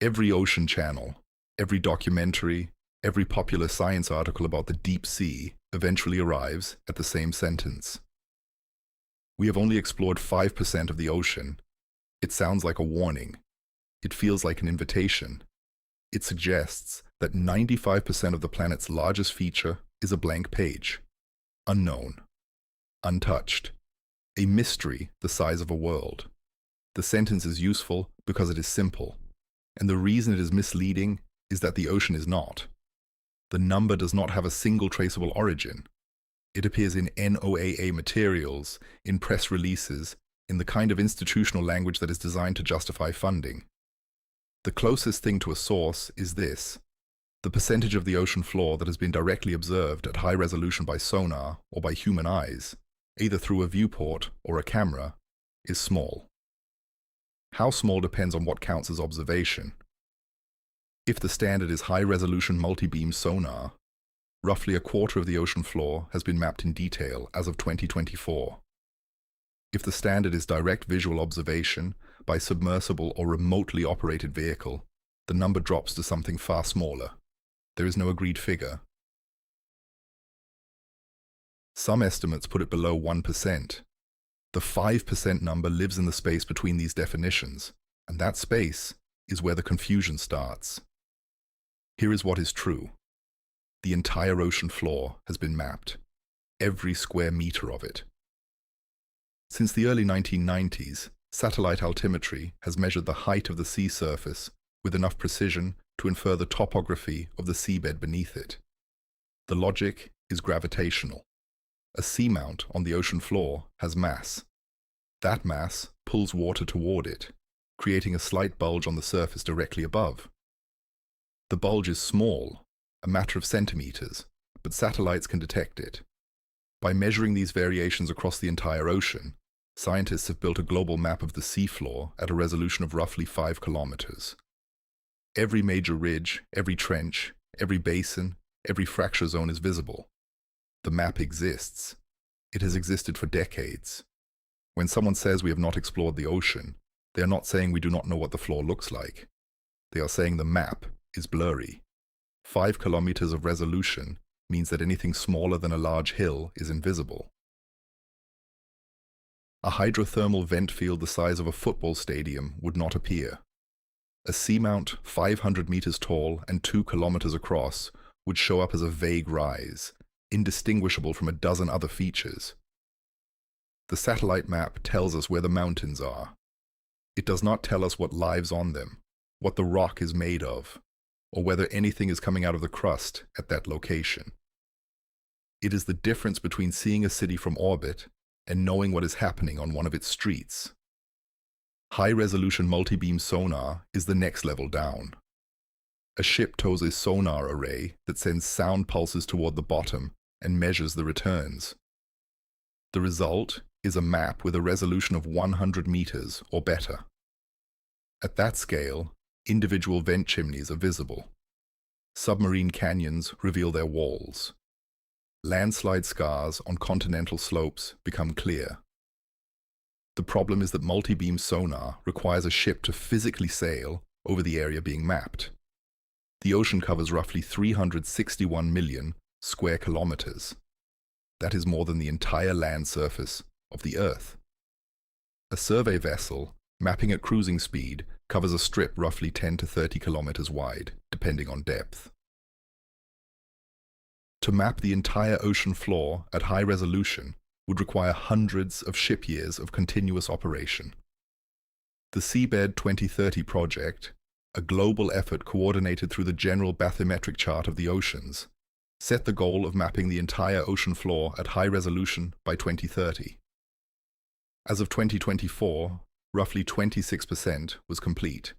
Every ocean channel, every documentary, every popular science article about the deep sea eventually arrives at the same sentence. We have only explored 5% of the ocean. It sounds like a warning. It feels like an invitation. It suggests that 95% of the planet's largest feature is a blank page. Unknown. Untouched. A mystery the size of a world. The sentence is useful because it is simple. And the reason it is misleading is that the ocean is not. The number does not have a single traceable origin. It appears in NOAA materials, in press releases, in the kind of institutional language that is designed to justify funding. The closest thing to a source is this. The percentage of the ocean floor that has been directly observed at high resolution by sonar or by human eyes, either through a viewport or a camera, is small. How small depends on what counts as observation. If the standard is high-resolution multi-beam sonar, roughly a quarter of the ocean floor has been mapped in detail as of 2024. If the standard is direct visual observation by submersible or remotely operated vehicle, the number drops to something far smaller. There is no agreed figure. Some estimates put it below 1%. The 5% number lives in the space between these definitions, and that space is where the confusion starts. Here is what is true. The entire ocean floor has been mapped, every square meter of it. Since the early 1990s, satellite altimetry has measured the height of the sea surface with enough precision to infer the topography of the seabed beneath it. The logic is gravitational. A seamount on the ocean floor has mass. That mass pulls water toward it, creating a slight bulge on the surface directly above. The bulge is small, a matter of centimeters, but satellites can detect it. By measuring these variations across the entire ocean, scientists have built a global map of the seafloor at a resolution of roughly 5 kilometers. Every major ridge, every trench, every basin, every fracture zone is visible. The map exists. It has existed for decades. When someone says we have not explored the ocean, they are not saying we do not know what the floor looks like. They are saying the map is blurry. 5 kilometers of resolution means that anything smaller than a large hill is invisible. A hydrothermal vent field the size of a football stadium would not appear. A seamount 500 meters tall and 2 kilometers across would show up as a vague rise, indistinguishable from a dozen other features. The satellite map tells us where the mountains are. It does not tell us what lives on them, what the rock is made of, or whether anything is coming out of the crust at that location. It is the difference between seeing a city from orbit and knowing what is happening on one of its streets. High-resolution multi-beam sonar is the next level down. A ship tows a sonar array that sends sound pulses toward the bottom and measures the returns. The result is a map with a resolution of 100 meters or better. At that scale, individual vent chimneys are visible. Submarine canyons reveal their walls. Landslide scars on continental slopes become clear. The problem is that multi-beam sonar requires a ship to physically sail over the area being mapped. The ocean covers roughly 361 million square kilometers. That is more than the entire land surface of the Earth. A survey vessel, mapping at cruising speed, covers a strip roughly 10 to 30 kilometers wide, depending on depth. To map the entire ocean floor at high resolution would require hundreds of ship years of continuous operation. The Seabed 2030 project, a global effort coordinated through the General Bathymetric Chart of the Oceans, set the goal of mapping the entire ocean floor at high resolution by 2030. As of 2024, roughly 26% was complete.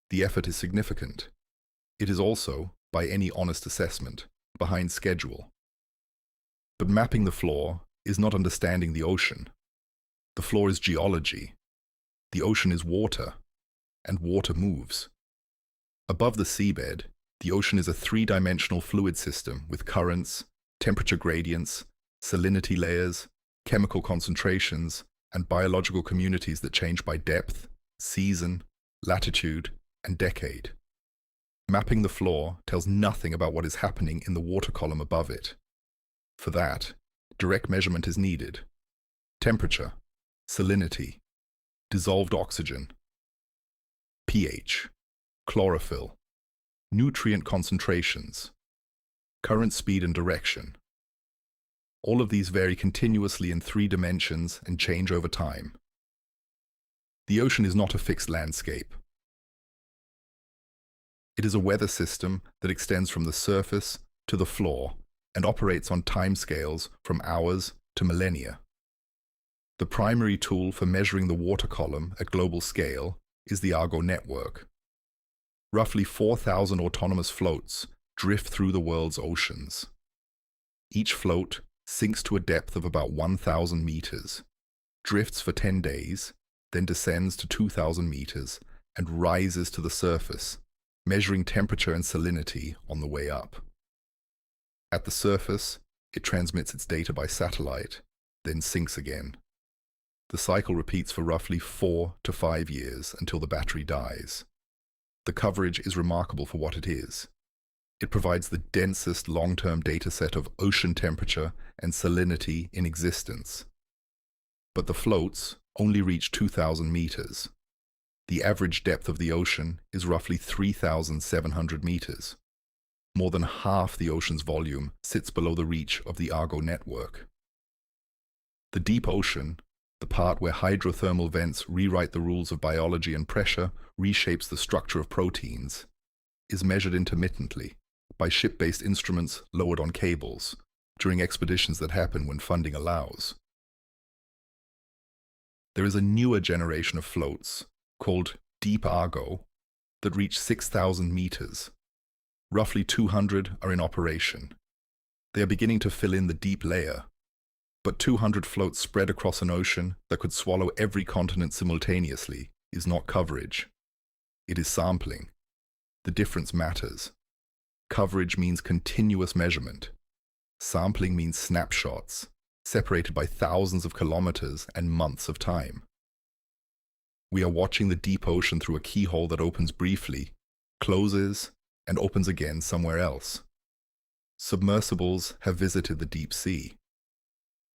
The effort is significant. It is also, by any honest assessment, behind schedule. But mapping the floor is not understanding the ocean. The floor is geology. The ocean is water, and water moves. Above the seabed, the ocean is a three-dimensional fluid system with currents, temperature gradients, salinity layers, chemical concentrations, and biological communities that change by depth, season, latitude, and decade. Mapping the floor tells nothing about what is happening in the water column above it. For that, direct measurement is needed. Temperature, salinity, dissolved oxygen, pH, chlorophyll, nutrient concentrations, current speed and direction. All of these vary continuously in 3 dimensions and change over time. The ocean is not a fixed landscape. It is a weather system that extends from the surface to the floor and operates on timescales from hours to millennia. The primary tool for measuring the water column at global scale is the Argo network. Roughly 4,000 autonomous floats drift through the world's oceans. Each float sinks to a depth of about 1,000 meters, drifts for 10 days, then descends to 2,000 meters and rises to the surface, measuring temperature and salinity on the way up. At the surface, it transmits its data by satellite, then sinks again. The cycle repeats for roughly 4 to 5 years until the battery dies. The coverage is remarkable for what it is. It provides the densest long-term data set of ocean temperature and salinity in existence. But the floats only reach 2,000 meters. The average depth of the ocean is roughly 3,700 meters. More than half the ocean's volume sits below the reach of the Argo network. The deep ocean, the part where hydrothermal vents rewrite the rules of biology and pressure reshapes the structure of proteins, is measured intermittently by ship-based instruments lowered on cables during expeditions that happen when funding allows. There is a newer generation of floats, called Deep Argo, that reach 6,000 meters. Roughly 200 are in operation. They are beginning to fill in the deep layer, but 200 floats spread across an ocean that could swallow every continent simultaneously is not coverage. It is sampling. The difference matters. Coverage means continuous measurement. Sampling means snapshots, separated by thousands of kilometers and months of time. We are watching the deep ocean through a keyhole that opens briefly, closes, and opens again somewhere else. Submersibles have visited the deep sea.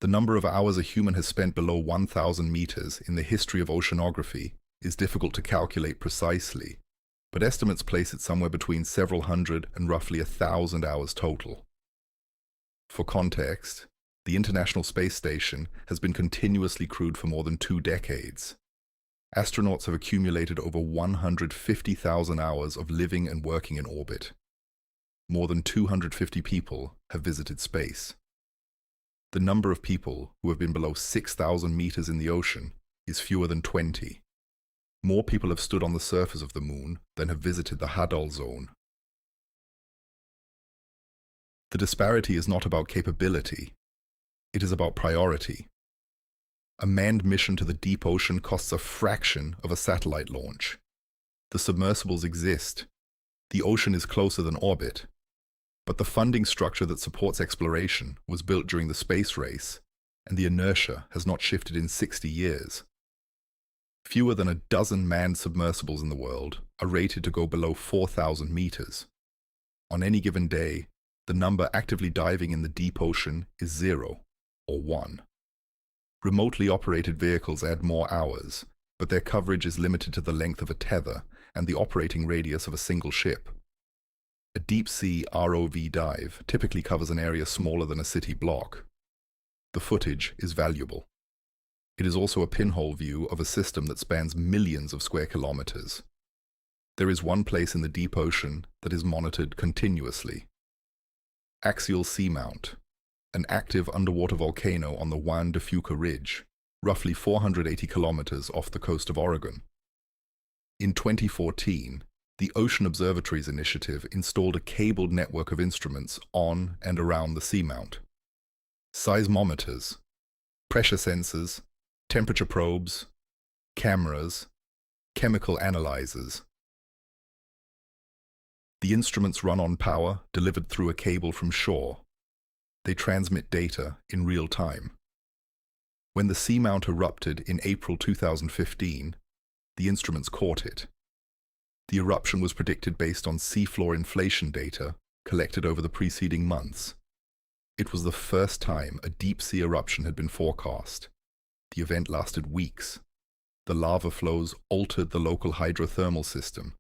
The number of hours a human has spent below 1,000 meters in the history of oceanography is difficult to calculate precisely, but estimates place it somewhere between several hundred and roughly 1,000 hours total. For context, the International Space Station has been continuously crewed for more than 2 decades. Astronauts have accumulated over 150,000 hours of living and working in orbit. More than 250 people have visited space. The number of people who have been below 6,000 meters in the ocean is fewer than 20. More people have stood on the surface of the moon than have visited the HADAL zone. The disparity is not about capability. It is about priority. A manned mission to the deep ocean costs a fraction of a satellite launch. The submersibles exist. The ocean is closer than orbit. But the funding structure that supports exploration was built during the space race, and the inertia has not shifted in 60 years. Fewer than a dozen manned submersibles in the world are rated to go below 4,000 meters. On any given day, the number actively diving in the deep ocean is 0 or 1. Remotely operated vehicles add more hours, but their coverage is limited to the length of a tether and the operating radius of a single ship. A deep-sea ROV dive typically covers an area smaller than a city block. The footage is valuable. It is also a pinhole view of a system that spans millions of square kilometers. There is one place in the deep ocean that is monitored continuously. Axial Seamount, an active underwater volcano on the Juan de Fuca Ridge, roughly 480 kilometers off the coast of Oregon. In 2014, the Ocean Observatories Initiative installed a cabled network of instruments on and around the seamount. Seismometers, pressure sensors, temperature probes, cameras, chemical analyzers. The instruments run on power delivered through a cable from shore. They transmit data in real time. When the seamount erupted in April 2015, the instruments caught it. The eruption was predicted based on seafloor inflation data collected over the preceding months. It was the first time a deep-sea eruption had been forecast. The event lasted weeks. The lava flows altered the local hydrothermal system.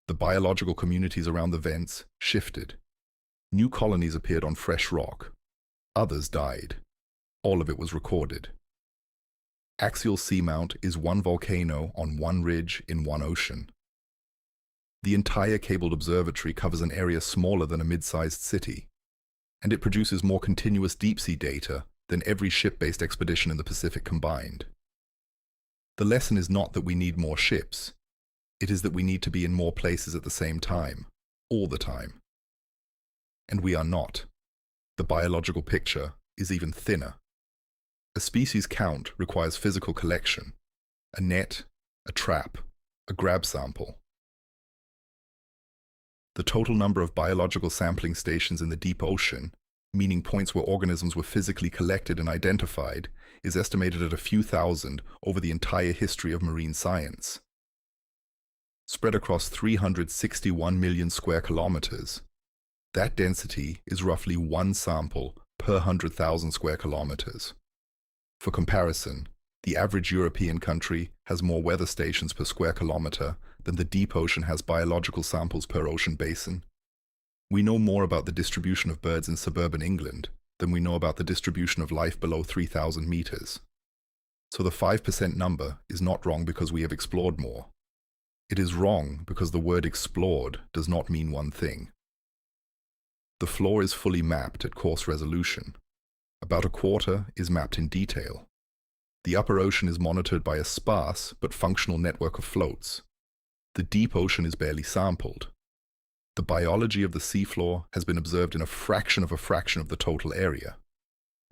The biological communities around the vents shifted. New colonies appeared on fresh rock. Others died. All of it was recorded. Axial seamount is one volcano on one ridge in one ocean. The entire cabled observatory covers an area smaller than a mid-sized city, and it produces more continuous deep-sea data than every ship-based expedition in the Pacific combined. The lesson is not that we need more ships. It is that we need to be in more places at the same time, all the time. And we are not. The biological picture is even thinner. A species count requires physical collection, a net, a trap, a grab sample. The total number of biological sampling stations in the deep ocean, meaning points where organisms were physically collected and identified, is estimated at a few thousand over the entire history of marine science. Spread across 361 million square kilometers, that density is roughly one sample per 100,000 square kilometers. For comparison, the average European country has more weather stations per square kilometer than the deep ocean has biological samples per ocean basin. We know more about the distribution of birds in suburban England than we know about the distribution of life below 3,000 meters. So the 5% number is not wrong because we have explored more. It is wrong because the word explored does not mean one thing. The floor is fully mapped at coarse resolution. About a quarter is mapped in detail. The upper ocean is monitored by a sparse but functional network of floats. The deep ocean is barely sampled. The biology of the seafloor has been observed in a fraction of the total area,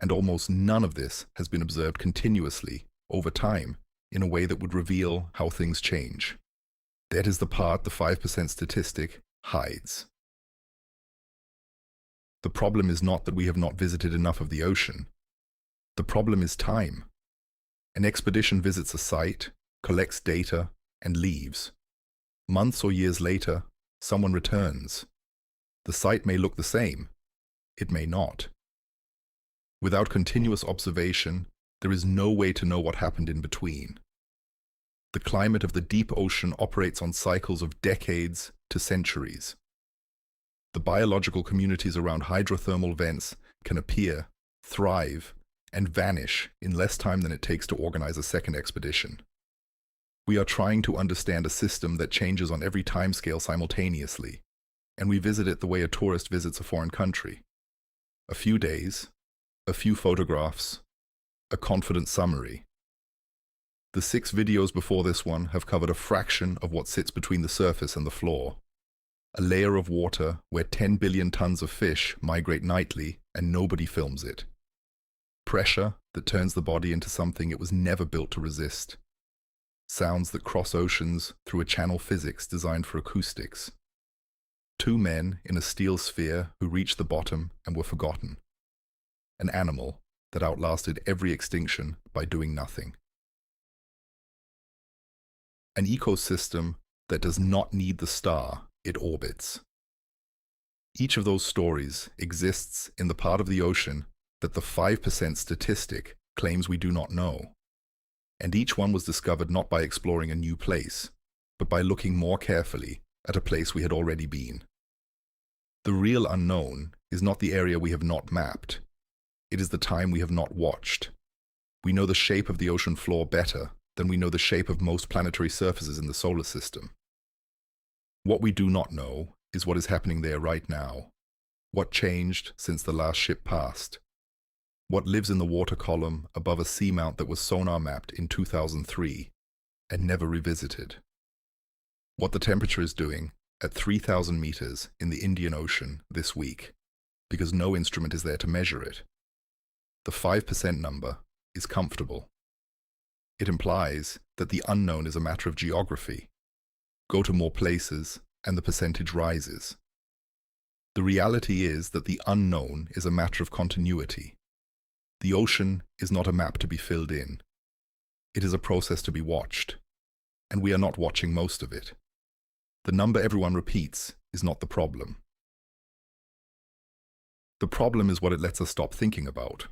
and almost none of this has been observed continuously, over time, in a way that would reveal how things change. That is the part the 5% statistic hides. The problem is not that we have not visited enough of the ocean. The problem is time. An expedition visits a site, collects data, and leaves. Months or years later, someone returns. The site may look the same. It may not. Without continuous observation, there is no way to know what happened in between. The climate of the deep ocean operates on cycles of decades to centuries. The biological communities around hydrothermal vents can appear, thrive, and vanish in less time than it takes to organize a second expedition. We are trying to understand a system that changes on every timescale simultaneously, and we visit it the way a tourist visits a foreign country. A few days, a few photographs, a confident summary. The 6 videos before this one have covered a fraction of what sits between the surface and the floor. A layer of water where 10 billion tons of fish migrate nightly and nobody films it. Pressure that turns the body into something it was never built to resist. Sounds that cross oceans through a channel physics designed for acoustics. 2 men in a steel sphere who reached the bottom and were forgotten. An animal that outlasted every extinction by doing nothing. An ecosystem that does not need the star it orbits. Each of those stories exists in the part of the ocean that the 5% statistic claims we do not know. And each one was discovered not by exploring a new place, but by looking more carefully at a place we had already been. The real unknown is not the area we have not mapped. It is the time we have not watched. We know the shape of the ocean floor better than we know the shape of most planetary surfaces in the solar system. What we do not know is what is happening there right now. What changed since the last ship passed? What lives in the water column above a seamount that was sonar mapped in 2003 and never revisited? What the temperature is doing at 3,000 meters in the Indian Ocean this week, because no instrument is there to measure it. The 5% number is comfortable. It implies that the unknown is a matter of geography. Go to more places, and the percentage rises. The reality is that the unknown is a matter of continuity. The ocean is not a map to be filled in. It is a process to be watched, and we are not watching most of it. The number everyone repeats is not the problem. The problem is what it lets us stop thinking about.